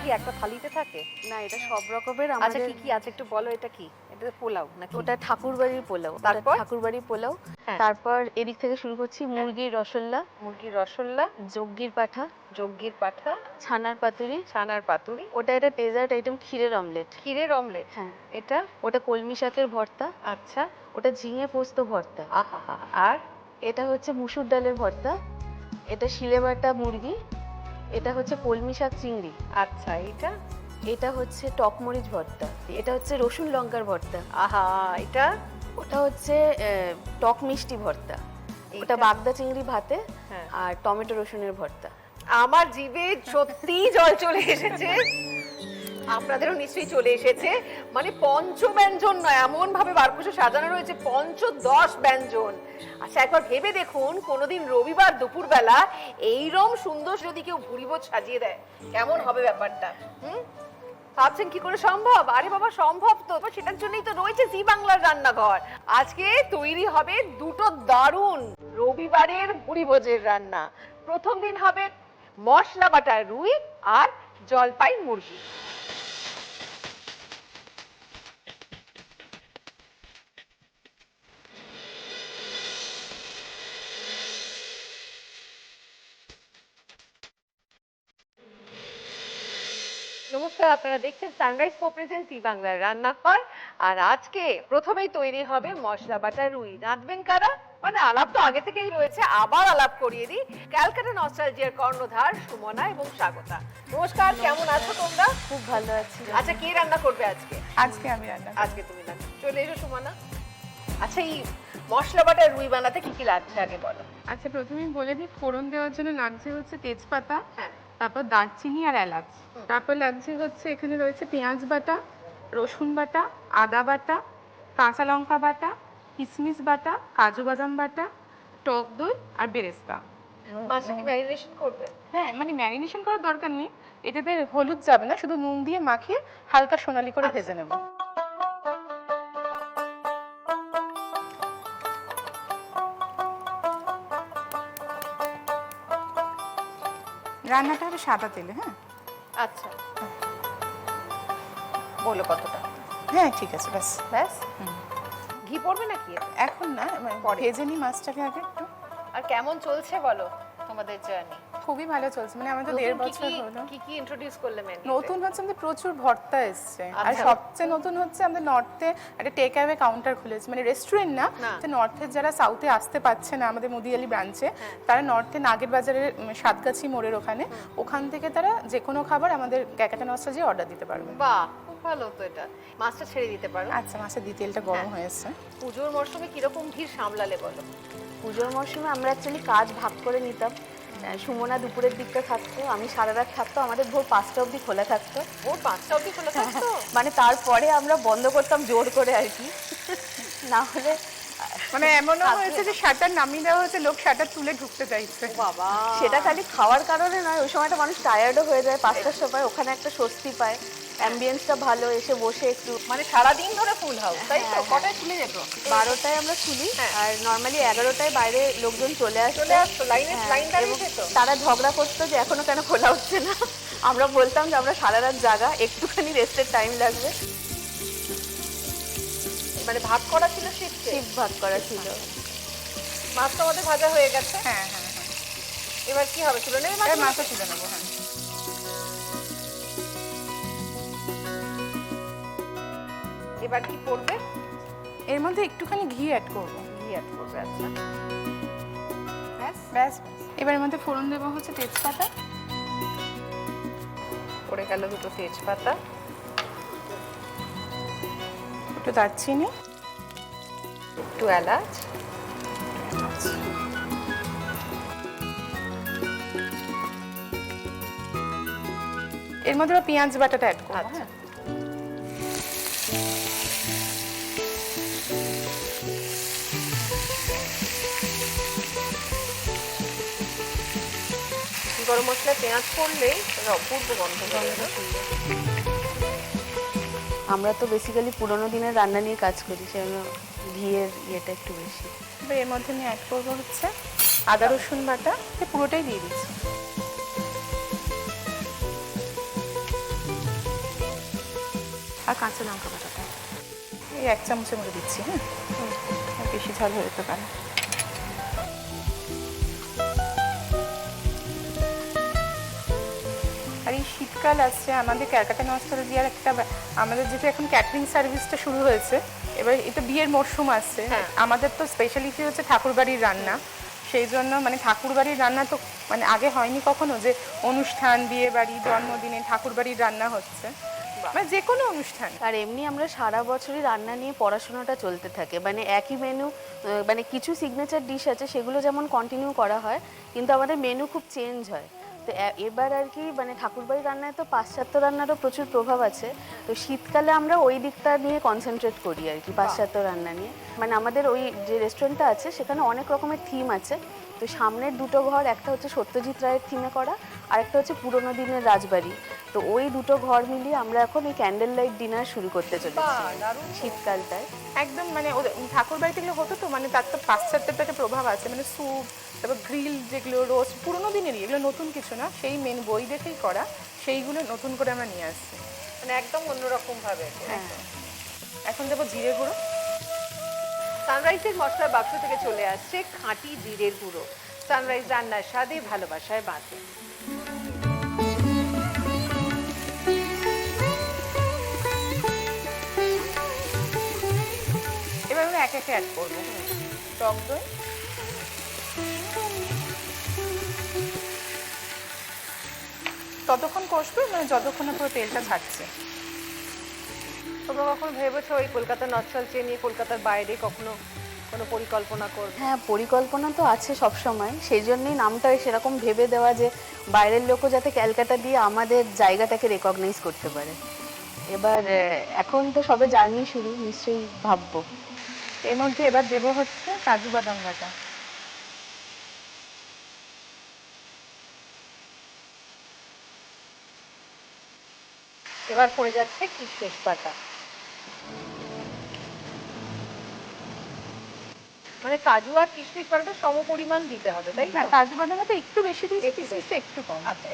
কি একটা থালিতে থাকে? না, এটা সব রকমের আচ্ছা আমাদের। কি কি আছে একটু বলো, এটা কি? এটা পোলাও নাকি? ওটা ঠাকুরবাড়ির পোলাও। তারপর? ঠাকুরবাড়ির পোলাও। হ্যাঁ। তারপর এদিক থেকে শুরু করছি মুরগির রসল্লা, মুরগির রসল্লা, যজ্ঞির পাঠা, যজ্ঞির পাঠা, ছানার পাতুরি। ছানার পাতুরি, ওটা একটা ডেজার্ট আইটেম, ক্ষীরের অমলেট। ক্ষীরের অমলেট। হ্যাঁ। এটা? ওটা কলমি শাকের ভর্তা। আচ্ছা। ওটা ঝিঙে পোস্ত ভর্তা। আহা। আর এটা হচ্ছে মুসুর ডালের ভর্তা। এটা শিলেবাটা মুরগি। এটা হচ্ছে কলমি শাক চিংড়ি। আচ্ছা, এটা? এটা হচ্ছে টক মরিচ ভর্তা। এটা হচ্ছে রসুন লঙ্কার ভর্তা। আহা, এটা? ওটা হচ্ছে টক মিষ্টি ভর্তা। এইটা? ওটা বাগদা চিংড়ি ভাতে হ্যাঁ। আর টমেটো রসুনের ভর্তা। আমার জিভে সত্যি জল চলে এসেছে, আপনাদেরও নিশ্চয়ই চলে এসেছে। মানে পঞ্চব্যঞ্জন নয়, এমন ভাবে বারকুশে সাজানো রয়েছে, ৫-১০ ব্যঞ্জন। আচ্ছা একবার ভেবে দেখুন, কোনোদিন রবিবার দুপুরবেলা এইরকম সুন্দর যদি কেউ ভুরিভোজ সাজিয়ে দেয়, কেমন হবে ব্যাপারটা? ভাবছেন কি করে সম্ভব? আরে বাবা সম্ভব তো, সেটার জন্যই তো রয়েছে জি বাংলার রান্নাঘর। আজকে তৈরি হবে দুটো দারুণ রবিবারের ভুরিভোজের রান্না। প্রথম দিন হবে মশলা বাটা রুই আর জলপাই মুরগি। নমস্কার, আপনারা দেখছেন সানরাইজ কোঅপারেশন জি বাংলার রান্নাঘর। আর আজকে প্রথমেই তৈরি হবে মশলা বাটা রুই। রাঁধবেন কারা? মানে আলাপ তো আগে থেকেই রয়েছে, আবার আলাপ করিয়ে দিই। ক্যালকাটা নস্টালজিয়ার কর্ণধার সুমনা এবং স্বাগতা। নমস্কার, কেমন আছো তোমরা? খুব ভালো আছি। আচ্ছা কে রান্না করবে আজকে? আজকে আমি রান্না করব। আজকে তুমি রান্না, চলে এসো সুমনা। আচ্ছা এই মশলা বাটা রুই বানাতে কি কি লাগছে আগে বলো। আচ্ছা প্রথমেই বলে দিই, ফোড়ন দেওয়ার জন্য লাগছে হচ্ছে তেজপাতা, হ্যাঁ। তারপর দারচিনি আর এলাচ। তারপর লাগছে হচ্ছে, এখানে রয়েছে পেঁয়াজ বাটা, রসুন বাটা, আদা বাটা, কাঁচা লঙ্কা বাটা, কিশমিশ বাটা, কাজু বাদাম বাটা, টক দই আর বেরেস্তা। মাছটা কি ম্যারিনেশন করবে? হ্যাঁ, মানে ম্যারিনেশন করার দরকার নেই, এটাতে হলুদ যাবে না, শুধু নুন দিয়ে মাখিয়ে হালকা সোনালি করে ভেজে নেব। রান্নাটা হবে সাদা তেলে। হ্যাঁ আচ্ছা বলো কতটা? হ্যাঁ ঠিক আছে, ব্যাস। ব্যাস? ঘি পড়বে নাকি? এখন না, পরে। ভেজে নিই মাছটাকে আগে একটু। আর কেমন চলছে বলো তোমাদের জার্নি? খুবই ভালো চলছে, মানে আমাদের 1.5 বছর হলো। কি কি ইন্ট্রোডিউস করলে মেনু? নতুন হচ্ছে আমাদের প্রচুর ভর্তা এসছে, আর আচ্ছা। সবচেয়ে নতুন হচ্ছে আমাদের নর্থে একটা টেক অ্যাওয়ে কাউন্টার খুলেছে, মানে রেস্টুরেন্ট না, না। যে নর্থের যারা সাউথে আসতে পারছে না আমাদের মুদিয়ালি ব্রাঞ্চে, তারা নর্থে নাগের বাজারের সাতগাছি মোড়ের ওখান থেকে তারা যে কোনো খাবার আমাদের ক্যালকাটা নস্টালজি অর্ডার দিতে পারবে। বাহ, খুব ভালো তো এটা। মাছটা ছেড়ে দিতে পারো। আচ্ছা, মাছের তেলটা গরম হ্যাঁ। হয়েছে। পুজোর মরশুমে কিরকম ভিড় সামলালে বলো? পুজোর মরশুমে আমরা অ্যাকচুয়ালি কাজ ভাগ করে নিতাম। সুমনা দুপুরের দিকটা থাকতো, আমি সারা রাত থাকতো, আমাদের ভোর 5টা অবধি খোলা থাকতো। ভোর 5টা অবধি খোলা থাকতো? মানে তারপরে আমরা বন্ধ করতাম জোর করে আর কি, না হলে মানে এমনও হয়েছে যে শাটার নামিয়ে দেওয়া হয়েছে, লোক শাটার তুলে ঢুকতে চাইছে। বাবা, সেটা খালি খাওয়ার কারণে নয়, ওই সময়টা মানুষ টায়ার্ডও হয়ে যায় 5টার সময়, ওখানে একটা স্বস্তি পায়, অ্যাম্বিয়েন্সটা ভালো, এসে বসে একটু। মানে সারাদিন ধরে ফুল হাউস, তাই তো? কটায় খুলে যেত? 12টায় আমরা খুলি, হ্যাঁ। আর নর্মালি 11টায় বাইরে লোকজন চলে আসতো। চলে আসতো, লাইন দাঁড়িয়ে যেত? তারা ঝগড়া করতো যে এখনো কেন খোলা হচ্ছে না। আমরা বলতাম যে আমরা সারা রাত জাগা, একটুখানি রেস্টের টাইম লাগবে। মানে ভাগ করা ছিল শিফটে? শিফট ভাগ করা ছিল। মাছ তো আমাদের ভাজা হয়ে গেছে। হ্যাঁ হ্যাঁ হ্যাঁ, এবার কি হবে, তুলে নেবে এবার মাছ? মাছটা তুলে নেবো। হ্যাঁ, এবার কি পড়বে? এর মধ্যে একটুখানি ঘি অ্যাড করবো। ঘি অ্যাড করবে, আচ্ছা। ব্যাস? ব্যাস। এবার এর মধ্যে ফোড়ন দেবো হচ্ছে তেজপাতা, পড়ে গেল দুটো তেজপাতা, একটু দারচিনি, একটু এলাচ, এর মধ্যে আবার পেঁয়াজ বাটাটা অ্যাড করবো। আচ্ছা। হ্যাঁ, গরম মশলায় পেঁয়াজ পড়লেই অপূর্ব গন্ধ বেরোয় না? আমরা তো বেসিক্যালি পুরোনো দিনের রান্না নিয়ে কাজ করি, সেজন্য ঘিয়ের ইয়েটা একটু বেশি। এবার এর মধ্যে আমি অ্যাড করবো হচ্ছে আদা রসুন বাটা, পুরোটাই দিয়ে দিচ্ছি। আর কাঁচা লঙ্কা বাটাটা এই 1 চামচের মতো দিচ্ছি। হ্যাঁ, আর বেশি ঝাল হয়ে যেতে পারে। আর এই শীতকাল আসছে, আমাদের ক্যালকাটা নস্টালজিয়ার একটা আমাদের যেটা এখন ক্যাটারিং সার্ভিসটা শুরু হয়েছে, এবার এটা বিয়ের মরশুম আসছে। আমাদের তো স্পেশালিটি হচ্ছে ঠাকুরবাড়ির রান্না, সেই জন্য মানে ঠাকুরবাড়ির রান্না তো মানে আগে হয়নি কখনো যে অনুষ্ঠান, বিয়ে বাড়ি, জন্মদিনে ঠাকুরবাড়ির রান্না হচ্ছে, মানে যে কোনো অনুষ্ঠান। আর এমনি আমরা সারা বছরই রান্না নিয়ে পড়াশোনাটা চলতে থাকে, মানে একই মেনু, মানে কিছু সিগনেচার ডিশ আছে সেগুলো যেমন কন্টিনিউ করা হয়, কিন্তু আমাদের মেনু খুব চেঞ্জ হয়। তো এবার আর কি মানে ঠাকুরবাড়ির রান্নায় তো পাশ্চাত্য রান্নারও প্রচুর প্রভাব আছে, তো শীতকালে আমরা ওই দিকটা নিয়ে কনসেন্ট্রেট করি আর কি, পাশ্চাত্য রান্না নিয়ে। মানে আমাদের ওই যে রেস্টুরেন্টটা আছে সেখানে অনেক রকমের থিম আছে। তো সামনের দুটো ঘর, একটা হচ্ছে সত্যজিৎ রায়ের থিমে করা, আর একটা হচ্ছে পুরোনো দিনের রাজবাড়ি। তো ওই দুটো ঘর মিলিয়ে আমরা এখন এই ক্যান্ডেল লাইট ডিনার শুরু করতে চলেছি শীতকালটায়। একদম মানে ঠাকুর বাড়িতে গেলে হতো তো, মানে তার তো পাশ্চাত্যের একটা প্রভাব আছে, মানে স্যুপ, তারপর গ্রিল যেগুলো রোস্ট পুরোনো দিনেরই, এগুলো নতুন কিছু না, সেই মেন বই দেখেই করা, সেইগুলো নতুন করে আমরা নিয়ে আসছি, মানে একদম অন্যরকম ভাবে। হ্যাঁ, এখন দেবো জিরে গুঁড়ো। সানরাইজের মশলার বাক্স থেকে চলে আসছে খাঁটি জিরের গুঁড়ো। সানরাইজ রান্নার স্বাদে ভালোবাসায় বাঁচে। এবার আমরা একে একে অ্যাড করবো টক দই, ততক্ষণ কষবে মানে যতক্ষণ না পুরো তেলটা ছাড়ছে। তোমরা কখনো ভেবেছো ওই কলকাতার নস্টালজিয়া নিয়ে কলকাতার বাইরে কখনো কোনো পরিকল্পনা করবে? হ্যাঁ, পরিকল্পনা তো আছে সব সময়, সেই জন্যই নামটা সেরকম ভেবে দেওয়া যে বাইরের লোকও যাতে ক্যালকাটা দিয়ে আমাদের জায়গাটাকে রেকগনাইজ করতে পারে। এবার এখন তো সবে জার্নি শুরু, নিশ্চয়ই ভাববো। এর মধ্যে এবার দেবো হচ্ছে কাজু বাদাম বাটা। এবার পড়ে যাচ্ছে কিশমিশ বাটা। মানে কাজু আর কিশমিশ বাটাটা সমপরিমাণ দিতে হবে, তাই না, না? কাজু বাদামটা একটু বেশি দিয়েছি, কিশমিশটা একটু কম। আচ্ছা,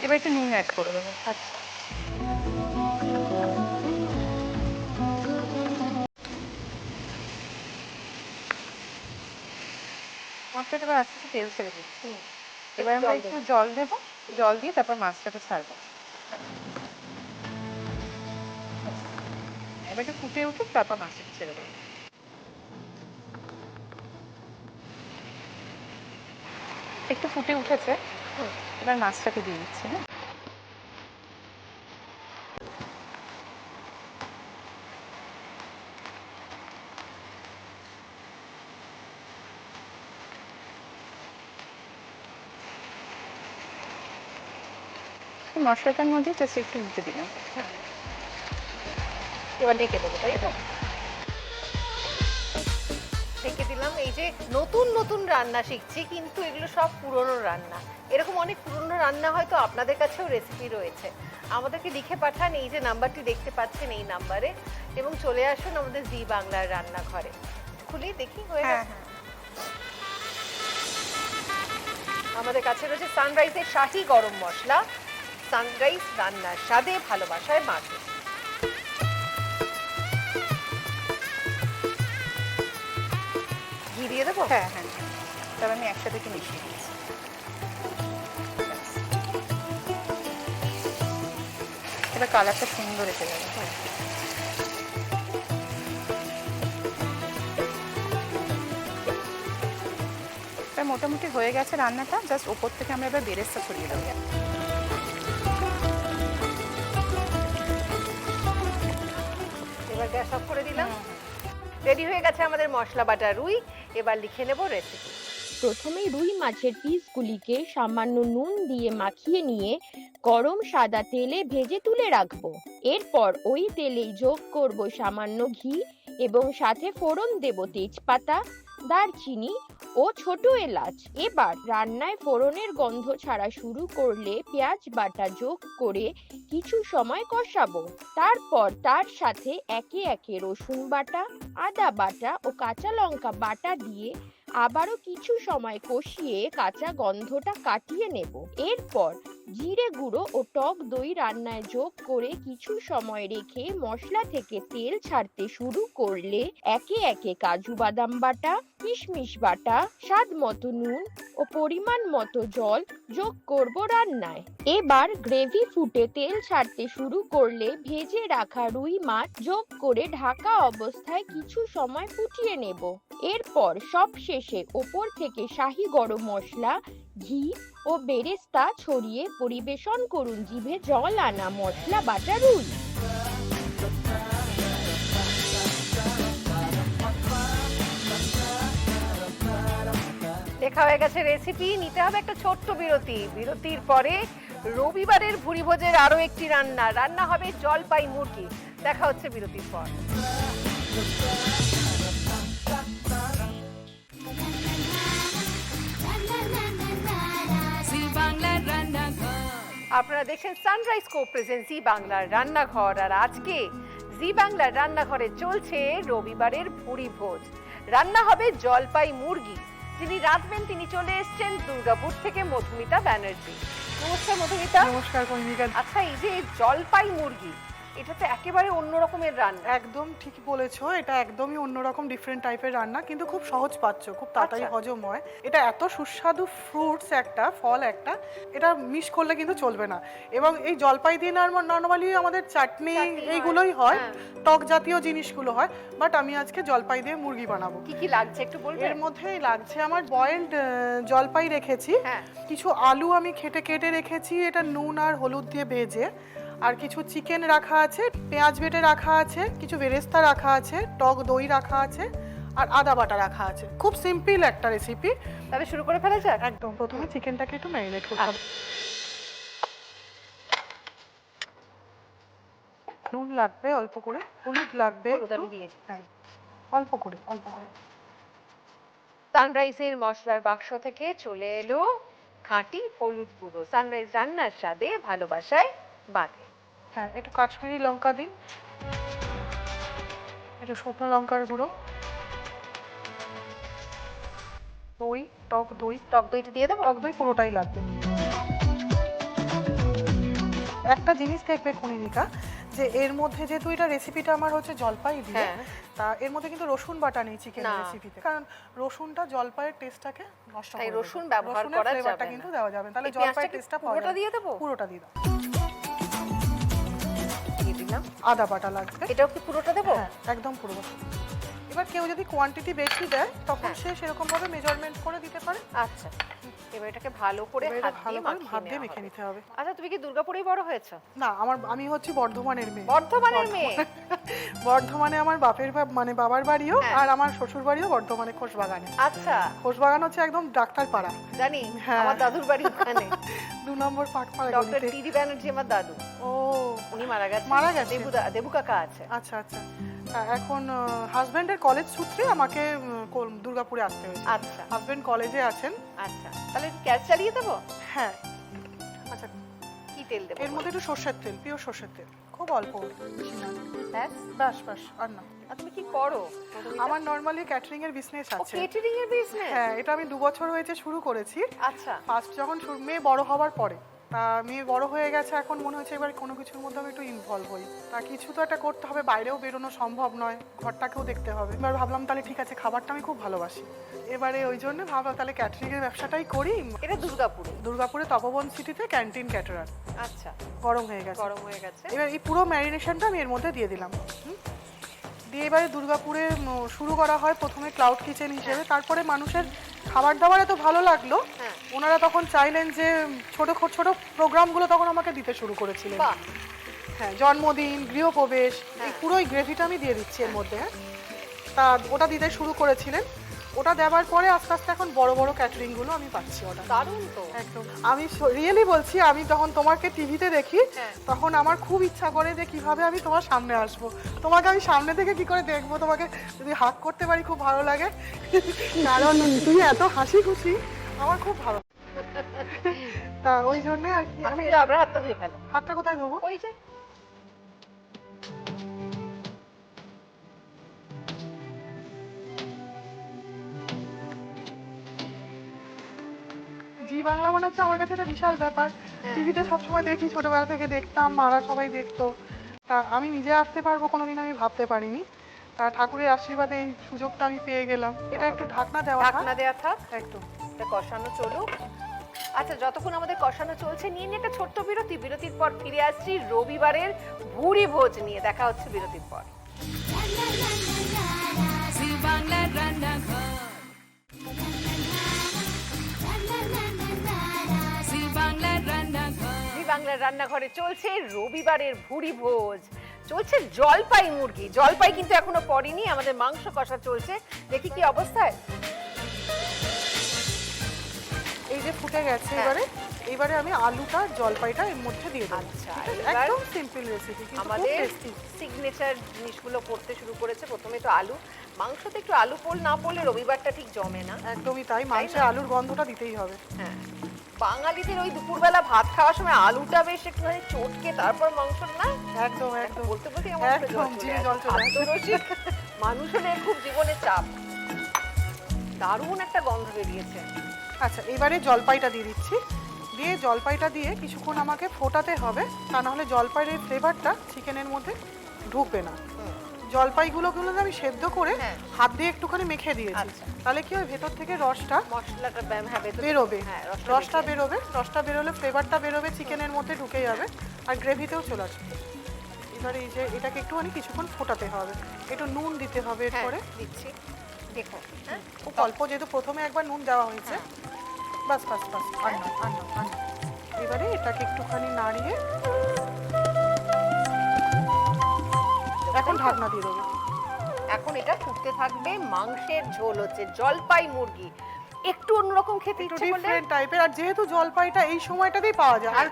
এবার একটু নুন অ্যাড করে দেবো। আচ্ছা। মশলাটা এবার আস্তে আস্তে তেল ছেড়ে দিচ্ছি। এবার আমরা একটু জল দেবো, জল দিয়ে তারপর মাছটাকে ছাড়বো। এবার একটু ফুটে উঠুক, তারপর মাছটাকে ছেড়ে দেবো। একটু ফুটে উঠেছে, এবার মাছটাকে দিয়ে দিচ্ছি। হ্যাঁ, মশলাটার মধ্যে জাস্ট একটু উঠতে দিলাম। এবার ঢেকে দেবো, তাই তো? ঢেকে দিলাম। এই যে নতুন নতুন রান্না শিখছি, কিন্তু এগুলো সব পুরনো রান্না। এরকম অনেক পুরনো রান্না হয়তো আপনাদের কাছেও রেসিপি রয়েছে, আমাদেরকে লিখে পাঠান এই যে নাম্বারটি দেখতে পাচ্ছেন এই নাম্বারে, এবং চলে আসুন আমাদের জি বাংলার রান্নাঘরে। খুলি দেখি হয়ে গেছে। আমাদের কাছে রয়েছে সানরাইজের শাহি গরম মশলা। সানরাইজ রান্নার স্বাদে ভালোবাসায় মাখে। ঘি দিয়ে দেবো? হ্যাঁ হ্যাঁ, তবে আমি একসাথে একটু মিশিয়ে দিচ্ছি। এবার কালারটা সুন্দর এসে যাবে। মোটামুটি হয়ে গেছে রান্নাটা, জাস্ট ওপর থেকে আমরা এবার বেরেস্তা ছড়িয়ে দেবো। এবার গ্যাস অফ করে দিলাম। রেডি হয়ে গেছে আমাদের মশলা বাটা রুই। এবার লিখে নেব রেসিপি। প্রথমে রুই মাছের পিসগুলিকে সামান্য নুন দিয়ে মাখিয়ে নিয়ে গরম সাদা তেলে ভেজে তুলে রাখবো। এরপর ওই তেলেই যোগ করব সামান্য ঘি এবং সাথে ফোড়ন দেব তেজপাতা, দারচিনি ও ছোট এলাচ। এবার রান্নায় ফোড়নের গন্ধ ছাড়া শুরু করলে পেঁয়াজ বাটা যোগ করে কিছু সময় কষাবো। তারপর তার সাথে একে একে রসুন বাটা, আদা বাটা ও কাঁচা লঙ্কা বাটা দিয়ে আবারও কিছু সময় কষিয়ে কাঁচা গন্ধটা কাটিয়ে নেব। এরপর জিরে গুঁড়ো ও টক দই রান্নায় যোগ করে কিছু সময় রেখে মশলা থেকে তেল ছাড়তে শুরু করলে একে একে কাজু বাদাম বাটা, কিশমিশ বাটা, স্বাদ মতো নুন ও পরিমাণ মতো জল যোগ করব রান্নায়। এবার গ্রেভি ফুটে তেল ছাড়তে শুরু করলে ভেজে রাখা রুই মাছ যোগ করে ঢাকা অবস্থায় কিছু সময় ফুটিয়ে নেব। এরপর সবশেষে ওপর থেকে শাহি গরম মশলা, ঘি ও বেরেস্তা ছড়িয়ে পরিবেশন করুন জিভে জল আনা মশলা বাটা রুই। লেখা হয়ে গেছে রেসিপি, নিতে হবে একটা ছোট্ট বিরতি। বিরতির পরে রবিবারের ভুরিভোজের আরো একটি রান্না হবে জলপাই মুরগি। দেখা হচ্ছে বিরতির পর। আপনারা দেখছেন সানরাইজ কো প্রেজেন্ট জি বাংলার রান্নাঘর, আর আজকে জি বাংলার রান্নাঘরে চলছে রবিবারের ভুরিভোজ। রান্না হবে জলপাই মুরগি। যিনি রাঁধবেন তিনি চলে এসেছেন দুর্গাপুর থেকে, মধুমিতা ব্যানার্জি। নমস্কার মধুমিতা। নমস্কার কনিকা। আচ্ছা, এই যে জলপাই মুরগি, এটা তো একেবারে অন্য রকমের রান্না। একদম ঠিক বলেছো, এটা একদমই অন্যরকম ডিফারেন্ট টাইপের রান্না, কিন্তু খুব সহজ পাচ্ছ, খুব তাড়াতাড়ি হজম হয়। এটা এত সুস্বাদু ফ্রুটস একটা, ফল একটা, এটা মিস করলে কিন্তু চলবে না। এবং এই জলপাই দিয়ে নর্মালি আমাদের চাটনি এইগুলোই হয়, টক জাতীয় জিনিসগুলো হয়, বাট আমি আজকে জলপাই দিয়ে মুরগি বানাবো। কি কি লাগছে একটু বলবেন? এর মধ্যে লাগছে আমার বয়েলড জলপাই রেখেছি, কিছু আলু আমি কেটে রেখেছি, এটা নুন আর হলুদ দিয়ে ভেজে, আর কিছু চিকেন রাখা আছে, পেঁয়াজ বেটে রাখা আছে, কিছু বেরেস্তা রাখা আছে, টক দই রাখা আছে, আর আদা বাটা রাখা আছে। খুব সিম্পল একটা রেসিপি। তাহলে শুরু করে ফেলা যাক। একদম প্রথমে চিকেনটাকে একটু ম্যারিনেট করতে হবে। নুন লাগবে অল্প করে, হলুদ লাগবে অল্প করে। সানরাইজের মশলার বাক্স থেকে চলে এলো খাঁটি হলুদ গুঁড়ো। সানরাইজ রান্নার স্বাদে ভালোবাসায় বাঁধে। হ্যাঁ, একটু কাশ্মীরি লঙ্কা দিন, একটু শুকনো লঙ্কার গুঁড়ো, দই, টক দইটা দিয়ে দেবো। টক দই পুরোটাই লাগবে। একটা জিনিস দেখবে কনিকা, যে এর মধ্যে যেহেতু এটা রেসিপিটা আমার হচ্ছে জলপাই দিয়ে, তা এর মধ্যে কিন্তু রসুন বাটা নেই চিকেন রেসিপিতে, কারণ রসুনটা জলপাইয়ের টেস্টটাকে নষ্ট করে দেয়। রসুন ব্যবহার করা যাবে না, কিন্তু দেওয়া যাবে না, তাহলে জলপাইয়ের টেস্টটা পাওয়া যাবে। পুরোটা দিয়ে দেবো? পুরোটা দিয়ে দাও। দিয়ে দিলাম। আদা বাটা লাগবে। এটাও কি পুরোটা দেবো? হ্যাঁ, একদম পুরোটা। এবার কেউ যদি কোয়ান্টিটি বেশি দেয় তখন সে সেরকম ভাবে মেজারমেন্ট করে দিতে পারে। আচ্ছা, এবার এটাকে ভালো করে হাত দিয়ে মেখে নিতে হবে। আচ্ছা, তুমি কি দুর্গাপুরেই বড় হয়েছো? না, আমি হচ্ছি বর্ধমানের মেয়ে। বর্ধমানের মেয়ে? বর্ধমানে আমার মানে বাবার বাড়িও, আর আমার শ্বশুর বাড়িও বর্ধমানে, খোশবাগানে। আচ্ছা, খোশবাগান হচ্ছে একদম ডাক্তার পাড়া। জানি, আমার দাদুর বাড়ি ওখানে। 2 নম্বর পাকপাড়া। ডক্টর টিডি ব্যানার্জি আমার দাদু। ও, উনি মারা গেছে। দেবু কাকা আছে। আচ্ছা আচ্ছা। এখন হাজবেন্ডের কলেজ সূত্রে আমাকে দুর্গাপুরে আসতে হয়েছে। আচ্ছা, হাজবেন্ড কলেজে আছেন। আচ্ছা, তাহলে গ্যাস চালিয়ে দেবো? হ্যাঁ। আচ্ছা, কি তেল দেবো? এর মধ্যে একটু সরষের তেল, পিওর সরষের তেল, খুব অল্প, বেশি না। ব্যাস, আর না। আর তুমি কি করো? আমার নরমালি ক্যাটারিং এর বিজনেস আছে। ক্যাটারিং এর বিজনেস? হ্যাঁ, এটা আমি 2 বছর হয়েছে শুরু করেছি। আচ্ছা। ফার্স্ট যখন মেয়ে বড় হওয়ার পরে, তা মেয়ে বড় হয়ে গেছে, এখন মনে হচ্ছে এবার কোনো কিছুর মধ্যে আমি একটু ইনভলভ হই। তা কিছু তো একটা করতে হবে, বাইরেও বেরোনো সম্ভব নয়, ঘরটাকেও দেখতে হবে। এবার ভাবলাম তাহলে ঠিক আছে, খাবারটা আমি খুব ভালোবাসি, এবারে ওই জন্য ভাবলাম তাহলে ক্যাটারিং এর ব্যবসাটাই করি। এটা দুর্গাপুরে তপবন সিটিতে ক্যান্টিন ক্যাটারার। আচ্ছা, গরম হয়ে গেছে। এবার এই পুরো ম্যারিনেশনটা আমি এর মধ্যে দিয়ে দিলাম। দিয়ে এবারে দুর্গাপুরে শুরু করা হয় প্রথমে ক্লাউড কিচেন হিসেবে। তারপরে মানুষের খাবার দাবার এত ভালো লাগলো, ওনারা তখন চাইলেন যে ছোট ছোট প্রোগ্রামগুলো তখন আমাকে দিতে শুরু করেছিলেন। হ্যাঁ, জন্মদিন, গৃহপ্রবেশ, এই পুরোই গ্রেভিটা আমি দিয়ে দিচ্ছি এর মধ্যে। তা ওটা দিতে শুরু করেছিলেন। ওটা দেওয়ার পরে আস্তে আস্তে এখন বড় বড় ক্যাটারিং গুলো আমি পাচ্ছি। ওটা দারুণ তো। একদম, আমি রিয়েলি বলছি, আমি যখন তোমাকে টিভিতে দেখি তখন আমার খুব ইচ্ছা করে যে কিভাবে আমি তোমার সামনে আসব, তোমাকে আমি সামনে থেকে কি করে দেখবো, তোমাকে যদি হাগ করতে পারি খুব ভালো লাগে, কারণ তুই এত হাসি খুশি, আমার খুব ভালো। তা ওই জন্য আর কি আমি হাতটা ধুয়ে ফেলো। হাতটা কোথায় ধোবো? ওই যে জি বাংলা মানে হচ্ছে আমার কাছে একটা বিশাল ব্যাপার। টিভিতে সবসময় দেখি, ছোটবেলা থেকে দেখতাম, মারা সবাই দেখতো। তা আমি নিজে আসতে পারবো কোনোদিন আমি ভাবতে পারিনি। তা ঠাকুরের আশীর্বাদে এই সুযোগটা আমি পেয়ে গেলাম। এটা একটু ঢাকনা দেওয়া থাক। ঢাকনা দেওয়া থাক, একদম। এটা কষানো চলুক। আচ্ছা, যতক্ষণ আমাদের কষানো চলছে নিয়ে নিয়ে একটা ছোট্ট বিরতি, বিরতির পর ফিরে আসছি রবিবারের ভুরি ভোজ নিয়ে। দেখা হচ্ছে বিরতির পর। জি বাংলার রান্নাঘরে চলছে রবিবারের ভুরি ভোজ, চলছে জলপাই মুরগি। জলপাই কিন্তু এখনো পড়েনি, আমাদের মাংস কষা চলছে। দেখি কি অবস্থায়। এই যে ফুটে গেছে, এবারে আমি আলুটা জলপাইটা এর মধ্যে দিয়ে দেবো। আচ্ছা, ঠিক আছে? এবার একদম সিম্পল রেসিপি, কিন্তু খুব আমাদের টেস্টি। সিগনেচার জিনিসগুলো করতে শুরু করেছে। প্রথমে তো আলু, মাংসতে একটু আলু না পড়লে রবিবারটা ঠিক জমে না। একদমই তাই, মাংসে আলুর গন্ধটা দিতেই হবে। হ্যাঁ, বাঙালিদের ওই দুপুরবেলা ভাত খাওয়ার সময় আলুটা বেশ একটুখানি চটকে তারপর মাংস না। একদম একদম বলতে বলতে আমার মুখে একদম জিভে জল চলে আসছে। খাদ্যরসিক মানুষ হলে খুব জীবনে চাপ। দারুণ একটা গন্ধ বেরিয়েছে। আচ্ছা, এবারে জলপাইটা দিয়ে দিচ্ছি। দিয়ে জলপাইটা দিয়ে কিছুক্ষণ আমাকে ফোটাতে হবে, তা না হলে জলপাইয়ের এই ফ্লেভারটা চিকেনের মধ্যে ঢুকবে না। জলপাইগুলো আমি সেদ্ধ করে হাত দিয়ে একটুখানি মেখে দিয়েছি। আচ্ছা। তাহলে কি হয়, ভেতর থেকে রসটা মশলাটা বেরোবে। হ্যাঁ, রসটা বেরোবে, রসটা বেরোলে ফ্লেভারটা বেরোবে, চিকেনের মধ্যে ঢুকে যাবে আর গ্রেভিতেও চলে আসবে। এবারে এই যে এটাকে একটুখানি কিছুক্ষণ ফোটাতে হবে, একটু নুন দিতে হবে এরপরে। দিচ্ছি, দেখো। হ্যাঁ, খুব অল্প, যেহেতু প্রথমে একবার নুন দেওয়া হয়েছে। বাস বাস বাস, আর না আর না আর না। এবারে এটাকে একটুখানি নাড়িয়ে এখন ঢাকনা দিয়ে দেবো। এখন এটা ফুটতে থাকবে। মাংসের ঝোল হচ্ছে জলপাই মুরগি, একটু অন্যরকম খেতে একটু ইচ্ছে করলে। ডিফারেন্ট টাইপের। আর যেহেতু জলপাইটা এই সময়টাতেই পাওয়া যায়, আর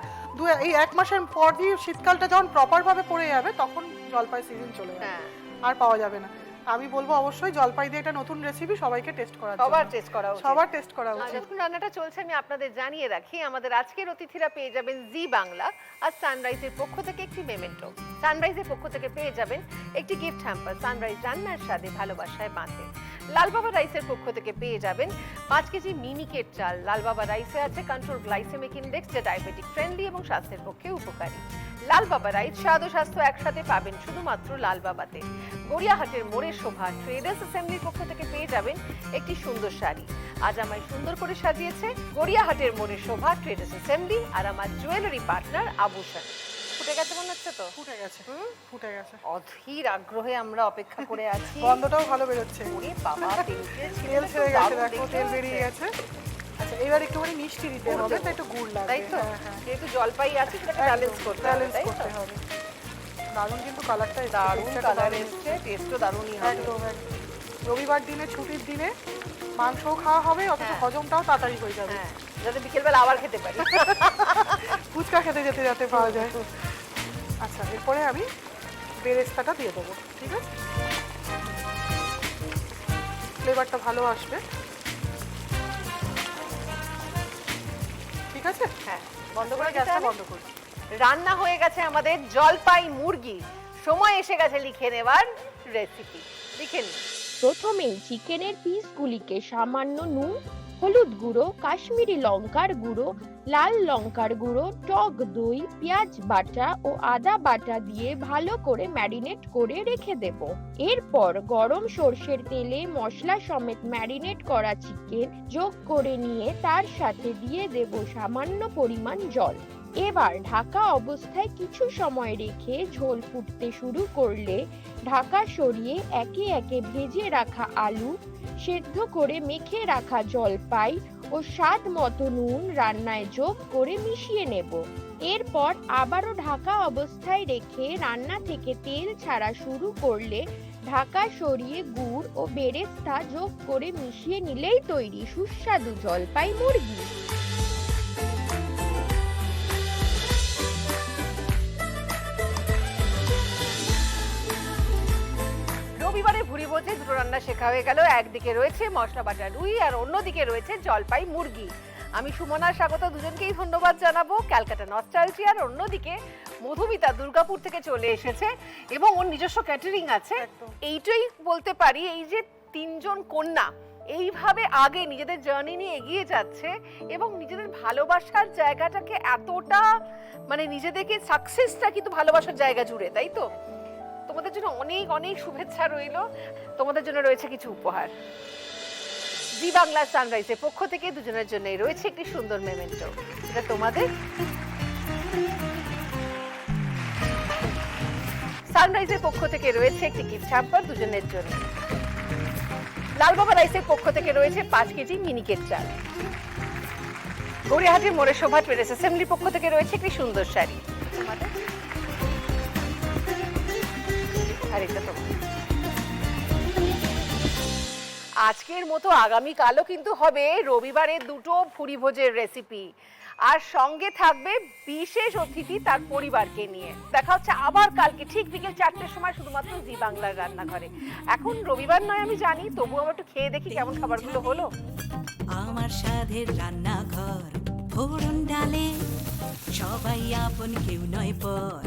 এই 1 মাসের পর দিয়ে শীতকালটা যখন প্রপার ভাবে পড়ে যাবে তখন জলপাই সিজন চলে যাবে, হ্যাঁ, আর পাওয়া যাবে না। আমি বলবো অবশ্যই জলপাই দিয়ে একটা নতুন রেসিপি সবাইকে টেস্ট করা, সবার টেস্ট করা উচিত। সবার টেস্ট করা উচিত। যতক্ষণ রান্নাটা চলছে আমি আপনাদের জানিয়ে রাখি, আমাদের আজকের অতিথিরা পেয়ে যাবেন জি বাংলা আর সানরাইজের পক্ষ থেকে একটি মেমেন্টো। সানরাইজের পক্ষ থেকে পেয়ে যাবেন একটি গিফট হ্যাম্পার, সানরাইজ রান্নার স্বাদে ভালোবাসায় মাতে। লাল বাবা রাইসের পক্ষ থেকে পেয়ে যাবেন 5 কেজি মিনিকেট চাল। লাল বাবা রাইসে আছে কন্ট্রোল গ্লাইসেমিক ইন্ডেক্স, যা ডায়াবেটিক ফ্রেন্ডলি এবং স্বাস্থ্যের পক্ষে উপকারী। লাল বাবা রাইস স্বাদ ও স্বাস্থ্য একসাথে পাবেন শুধুমাত্র লাল বাবাতে। গড়িয়াহাটের মোড়ের শোভা ট্রেডার্স অ্যাসেম্বলির পক্ষ থেকে পেয়ে যাবেন একটি সুন্দর শাড়ি। আজ আমায় সুন্দর করে সাজিয়েছে গড়িয়াহাটের মোড়ের শোভা ট্রেডার্স অ্যাসেম্বলি আর আমার জুয়েলারি পার্টনার আভূষণ। ফুটে গেছে মনে হচ্ছে তো? ফুটে গেছে, ফুটে গেছে। অধীর আগ্রহে আমরা অপেক্ষা করে আছি। গন্ধটাও ভালো বেরোচ্ছে। ওরে বাবা, তেল ছেড়ে গেছে, দেখো তেল বেরিয়ে গেছে। আচ্ছা, এবার একটুখানি মিষ্টি দিতে হবে, তাই একটু গুড় লাগবে। তাই তো? যেহেতু জলপাই আছে সেটাকে ব্যালেন্স করতে হবে, তাই তো? হবে। দারুণ কিন্তু কালারটা, দারুণ কালার এসছে, টেস্টও দারুণই হবে। একদম একদম। রবিবার দিনে, ছুটির দিনে মাংসও খাওয়া হবে, অথচ হজমটাও তাড়াতাড়ি হয়ে যাবে। হ্যাঁ, যাতে বিকেলবেলা আবার খেতে পারি। ফুচকা খেতে যেতে যেতে পাওয়া যায়। আচ্ছা, এরপরে আমি বেরেস্তাটা দিয়ে দেবো। ঠিক আছে, ফ্লেভারটা ভালো আসবে। ঠিক আছে, হ্যাঁ, বন্ধ করে গ্যাসটা গ্যাসটা বন্ধ করি। রান্না হয়ে গেছে আমাদের জলপাই মুরগি। সময় এসে গেছে লিখে নেবার রেসিপি। লিখে নিন। প্রথমেই চিকেনের পিসগুলিকে সামান্য নুন, হলুদ গুঁড়ো, কাশ্মীরি লঙ্কার গুঁড়ো, লাল লঙ্কার গুঁড়ো, টক দই, পেঁয়াজ বাটা ও আদা বাটা দিয়ে ভালো করে ম্যারিনেট করে রেখে দেব। এরপর গরম সর্ষের তেলে মশলা সমেত ম্যারিনেট করা চিকেন যোগ করে নিয়ে তার সাথে দিয়ে দেব সামান্য পরিমাণ জল। এবার ঢাকা অবস্থায় কিছু সময় রেখে ঝোল ফুটতে শুরু করলে ঢাকা সরিয়ে একে একে ভেজে রাখা আলু, সেদ্ধ করে মেখে রাখা জলপাই ও স্বাদ মতো নুন রান্নায় যোগ করে মিশিয়ে নেব। এরপর আবারও ঢাকা অবস্থায় রেখে রান্না থেকে তেল ছাড়া শুরু করলে ঢাকা সরিয়ে গুড় ও বেরেস্তা যোগ করে মিশিয়ে নিলেই তৈরি সুস্বাদু জলপাই মুরগি। রবিবারে ভুরি ভোজে দুটো রান্না শেখা হয়ে গেল। একদিকে রয়েছে মশলা বাটা রুই আর অন্যদিকে রয়েছে জলপাই মুরগি। আমি সুমনা স্বাগত দুজনকেই ধন্যবাদ জানাবো। ক্যালকাটা নস্টালজিয়ার অন্যদিকে মধুমিতা দুর্গাপুর থেকে চলে এসেছে এবং ওর নিজস্ব ক্যাটারিং আছে। এইটাই বলতে পারি, এই যে 3 জন কন্যা এইভাবে আগে নিজেদের জার্নি নিয়ে এগিয়ে যাচ্ছে এবং নিজেদের ভালোবাসার জায়গাটাকে এতটা মানে নিজেদেরকে সাকসেসটা কিন্তু ভালোবাসার জায়গা জুড়ে, তাই তো? তোমাদের জন্য অনেক অনেক শুভেচ্ছা রইলো। তোমাদের জন্য রয়েছে কিছু উপহার। জি বাংলা সানরাইজের পক্ষ থেকে দুজনের জন্যই রয়েছে একটি সুন্দর মেমেন্টো, এটা তোমাদের। সানরাইজের পক্ষ থেকে রয়েছে একটি গিফট হ্যাম্পার দুজনের জন্য। লালবাবা রাইসের পক্ষ থেকে রয়েছে 5 কেজি মিনিকেট চাল। গড়িয়াহাটের মোড়ে শোভা ট্রেডার্স অ্যাসেম্বলির পক্ষ থেকে রয়েছে একটি সুন্দর শাড়ি তোমাদের। আর এটা তোমাদের। আজকের মতো আগামীকালও কিন্তু হবে রবিবারের দুটো ভুরি ভোজের রেসিপি, আর সঙ্গে থাকবে বিশেষ অতিথি তার পরিবারকে নিয়ে। দেখা হচ্ছে আবার কালকে ঠিক বিকেল 4টের সময় শুধুমাত্র জি বাংলার রান্নাঘরে। এখন রবিবার নয় আমি জানি, তবুও আমরা একটু খেয়ে দেখি কেমন খাবারগুলো হলো। আমার সাধের রান্নাঘর, ফোড়ন ডালে সবাই আপন, কেউ নয় পর।